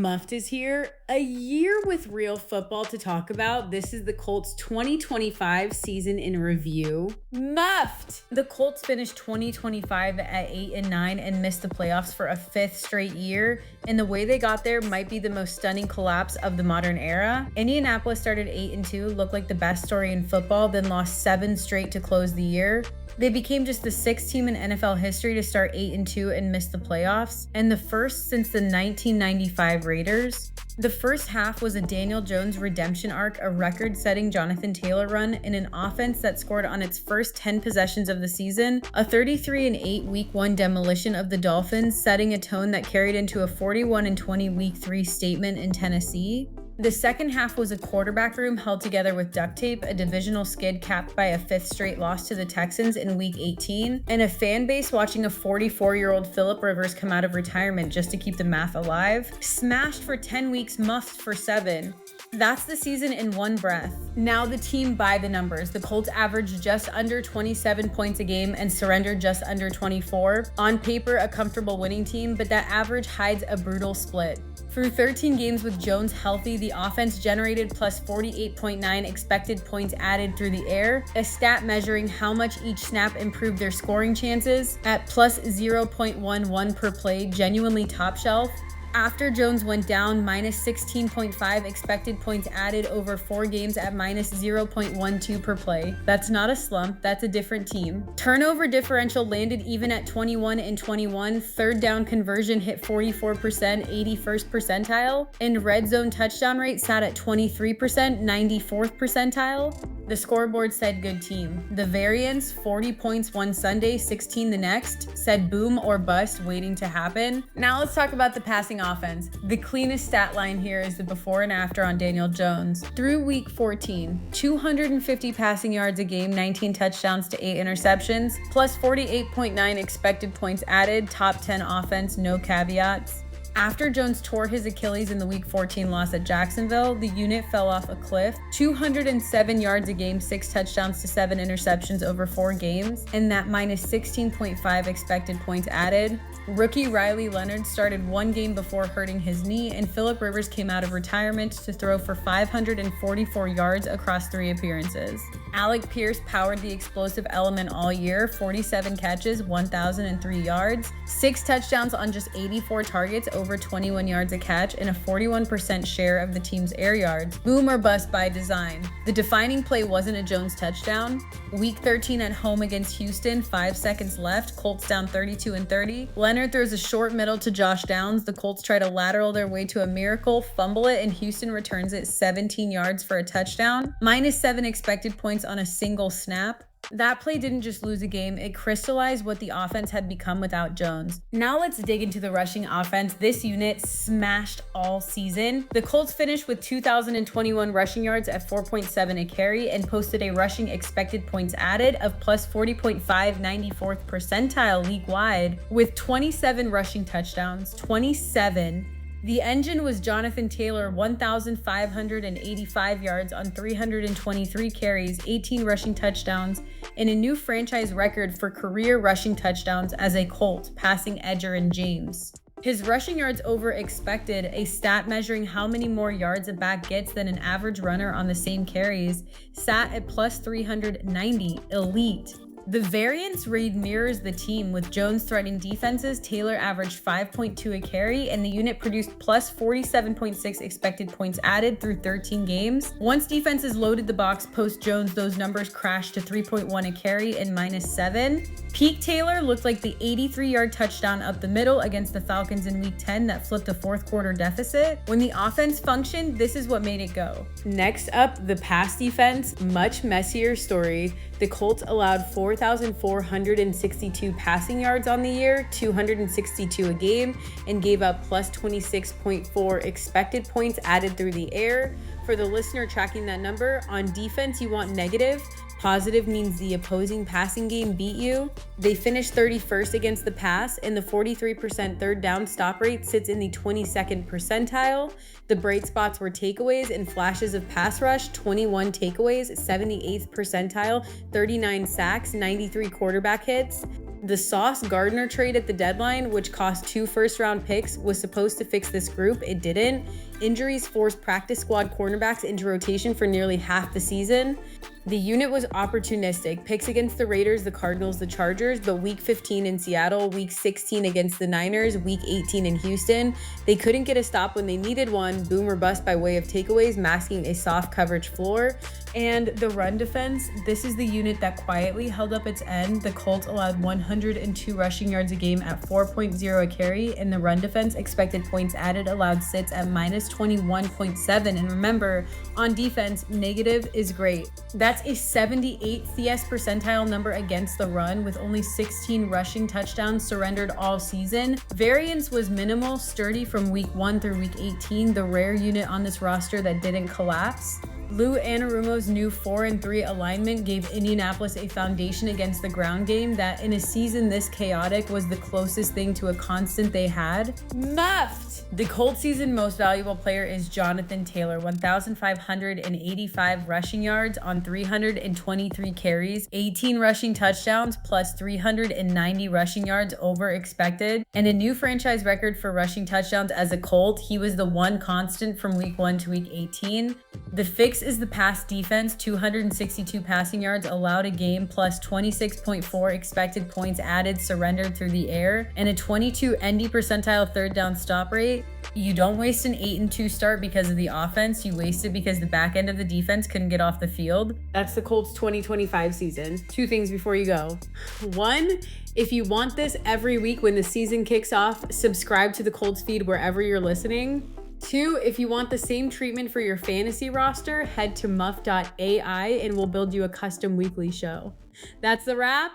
Muffed is here. A year with real football to talk about. This is the Colts 2025 season in review. Muffed! The Colts finished 2025 at 8-9 and missed the playoffs for a fifth straight year. And the way they got there might be the most stunning collapse of the modern era. Indianapolis started 8-2, looked like the best story in football, then lost 7 straight to close the year. They became just the 6th team in NFL history to start 8-2 and miss the playoffs, and the first since the 1995 Raiders. The first half was a Daniel Jones redemption arc, a record-setting Jonathan Taylor run, and an offense that scored on its first 10 possessions of the season, a 33-8 Week 1 demolition of the Dolphins, setting a tone that carried into a 41-20 Week 3 statement in Tennessee. The second half was a quarterback room held together with duct tape, a divisional skid capped by a 5th straight loss to the Texans in Week 18, and a fan base watching a 44-year-old Phillip Rivers come out of retirement just to keep the math alive. Smashed for 10 weeks, muffed for 7. That's the season in one breath. Now the team by the numbers. The Colts averaged just under 27 points a game and surrendered just under 24. On paper, a comfortable winning team, but that average hides a brutal split. Through 13 games with Jones healthy, the offense generated plus 48.9 expected points added through the air, a stat measuring how much each snap improved their scoring chances at plus 0.11 per play, genuinely top shelf. After Jones went down, minus 16.5 expected points added over 4 games at minus 0.12 per play. That's not a slump, that's a different team. Turnover differential landed even at 21-21. Third down conversion hit 44%, 81st percentile. And red zone touchdown rate sat at 23%, 94th percentile. The scoreboard said good team. The variance, 40 points one Sunday, 16 the next, said boom or bust waiting to happen. Now let's talk about the passing offense. The cleanest stat line here is the before and after on Daniel Jones. Through week 14, 250 passing yards a game, 19 touchdowns to 8 interceptions, plus 48.9 expected points added, top 10 offense, no caveats. After Jones tore his Achilles in the Week 14 loss at Jacksonville, the unit fell off a cliff. 207 yards a game, 6 touchdowns to 7 interceptions over 4 games, and that minus 16.5 expected points added. Rookie Riley Leonard started 1 game before hurting his knee, and Phillip Rivers came out of retirement to throw for 544 yards across 3 appearances. Alec Pierce powered the explosive element all year, 47 catches, 1,003 yards, 6 touchdowns on just 84 targets, over 21 yards a catch, and a 41% share of the team's air yards. Boom or bust by design. The defining play wasn't a Jones touchdown. Week 13 at home against Houston, 5 seconds left, Colts down 32-30. Leonard throws a short middle to Josh Downs. The Colts try to lateral their way to a miracle, fumble it, and Houston returns it 17 yards for a touchdown. Minus 7 expected points on a single snap. That play didn't just lose a game, it crystallized what the offense had become without Jones. Now let's dig into the rushing offense. This unit smashed all season. The Colts finished with 2,021 rushing yards at 4.7 a carry and posted a rushing expected points added of plus 40.5, 94th percentile league-wide, with 27 rushing touchdowns. 27. The engine was Jonathan Taylor, 1,585 yards on 323 carries, 18 rushing touchdowns, and a new franchise record for career rushing touchdowns as a Colt, passing Edger and James. His rushing yards over expected, a stat measuring how many more yards a back gets than an average runner on the same carries, sat at plus 390, elite. The variance read mirrors the team, with Jones threatening defenses. Taylor averaged 5.2 a carry, and the unit produced plus 47.6 expected points added through 13 games. Once defenses loaded the box post Jones, those numbers crashed to 3.1 a carry and minus 7. Peak Taylor looked like the 83-yard touchdown up the middle against the Falcons in Week 10 that flipped a fourth quarter deficit. When the offense functioned, this is what made it go. Next up, the pass defense. Much messier story. The Colts allowed 4,462 passing yards on the year, 262 a game, and gave up plus 26.4 expected points added through the air. For the listener tracking that number, on defense you want negative. Positive means the opposing passing game beat you. They finished 31st against the pass, and the 43% third down stop rate sits in the 22nd percentile. The bright spots were takeaways and flashes of pass rush, 21 takeaways, 78th percentile, 39 sacks, 93 quarterback hits. The Sauce Gardner trade at the deadline, which cost 2 first-round picks, was supposed to fix this group. It didn't. Injuries forced practice squad cornerbacks into rotation for nearly half the season. The unit was opportunistic. Picks against the Raiders, the Cardinals, the Chargers, but week 15 in Seattle, week 16 against the Niners, week 18 in Houston. They couldn't get a stop when they needed one, boom or bust by way of takeaways, masking a soft coverage floor. And the run defense, this is the unit that quietly held up its end. The Colts allowed 102 rushing yards a game at 4.0 a carry, and the run defense expected points added allowed sits at minus 21.7. And remember, on defense, negative is great. That's a 78th CS percentile number against the run, with only 16 rushing touchdowns surrendered all season. Variance was minimal, sturdy from week 1 through week 18, the rare unit on this roster that didn't collapse. Lou Anarumo's new 4-3 alignment gave Indianapolis a foundation against the ground game that, in a season this chaotic, was the closest thing to a constant they had. Muffed! The Colts season most valuable player is Jonathan Taylor, 1,585 rushing yards on 323 carries, 18 rushing touchdowns, plus 390 rushing yards over expected, and a new franchise record for rushing touchdowns as a Colt. He was the one constant from week 1 to week 18. The fix is the pass defense, 262 passing yards allowed a game, plus 26.4 expected points added surrendered through the air, and a 22 ND percentile third down stop rate. You don't waste an 8-2 start because of the offense. You waste it because the back end of the defense couldn't get off the field. That's the Colts 2025 season. 2 things before you go. 1, if you want this every week when the season kicks off, subscribe to the Colts feed wherever you're listening. 2, if you want the same treatment for your fantasy roster, head to muff.ai and we'll build you a custom weekly show. That's the wrap.